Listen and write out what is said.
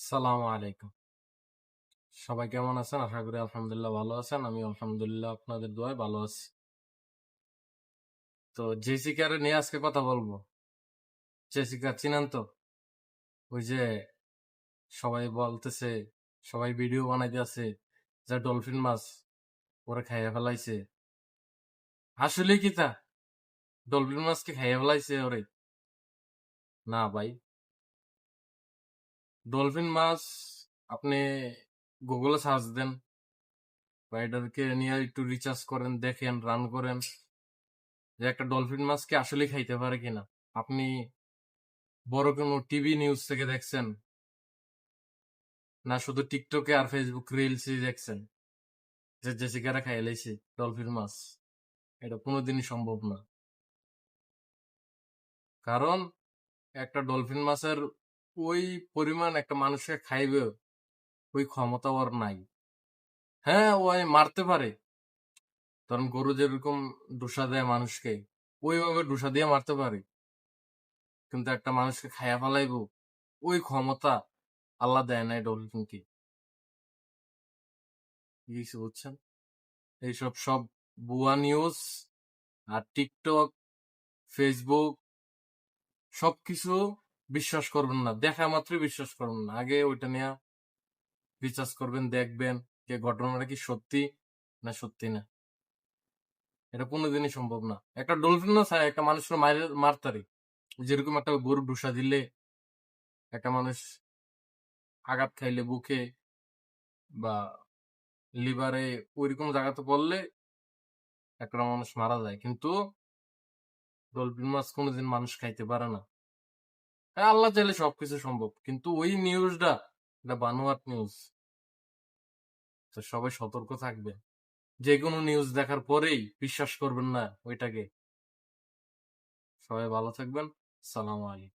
সালামু আলাইকুম। সবাই কেমন আছেন? আশা করি আলহামদুলিল্লাহ ভালো আছেন। আমি আলহামদুলিল্লাহ আপনাদের দোয়ায় ভালো আছি। তো জেসিকারে নিয়ে আজকে কথা বলবো। জেসিকা চিনেন তো? ওই যে সবাই বলতেছে, সবাই ভিডিও বানাইতেছে যে ডলফিন মাছ ওরে খাইয়া ফেলাইছে। আসলে কি তা? ডলফিন মাছকে খাইয়া ফেলাইছে ওরে? না ভাই, ডলফিন মাছ আপনি গুগলে সার্চ দেন বা এটাকে নিয়ে একটু রিসার্চ করেন, দেখেন, রান করেন যে একটা ডলফিন মাছকে আসলে খাইতে পারে কিনা। আপনি বড় কোনো টিভি নিউজ থেকে দেখছেন, না শুধু টিকটকে আর ফেসবুক রিলসই দেখছেন যে জেসিকারা খাইয়ে লাইছে ডলফিন মাছ? এটা কোনোদিনই সম্ভব না। কারণ একটা ডলফিন মাছের ওই পরিমাণ একটা মানুষকে খাইবে ওই ক্ষমতা ওর নাই। হ্যাঁ, ওই মারতে পারে, কারণ গরু যেরকম ডুসা দেয় মানুষকে, ওইভাবে ডুসা দিয়ে মারতে পারে, কিন্তু একটা মানুষকে খাইয়া ফেলাইবো ওই ক্ষমতা আল্লাহ দেয় নাই ডলফিনকে। কিছু বুঝছেন? এইসব সব ভুয়া নিউজ। আর টিকটক, ফেসবুক সবকিছু বিশ্বাস করবেন না, দেখা মাত্রই বিশ্বাস করবেন না। আগে ওইটা নিয়ে রিসার্চ করবেন, দেখবেন যে ঘটনাটা কি সত্যি না সত্যি না। এটা কোনোদিনই সম্ভব না। একটা ডলফিন না চায় একটা মানুষের মারতারি, যেরকম একটা গরু ডুসা দিলে, একটা মানুষ আঘাত খাইলে বুকে বা লিভারে, ওইরকম জায়গাতে পড়লে একটা মানুষ মারা যায়, কিন্তু ডলফিন মাছ কোনোদিন মানুষ খাইতে পারে না। হ্যাঁ, আল্লাহ চাইলে সবকিছু সম্ভব, কিন্তু ওই নিউজটা এটা বানোয়াট নিউজ। তো সবাই সতর্ক থাকবে, যে কোনো নিউজ দেখার পরেই বিশ্বাস করবেন না ওইটাকে। সবাই ভালো থাকবেন। সালাম আলাইকুম।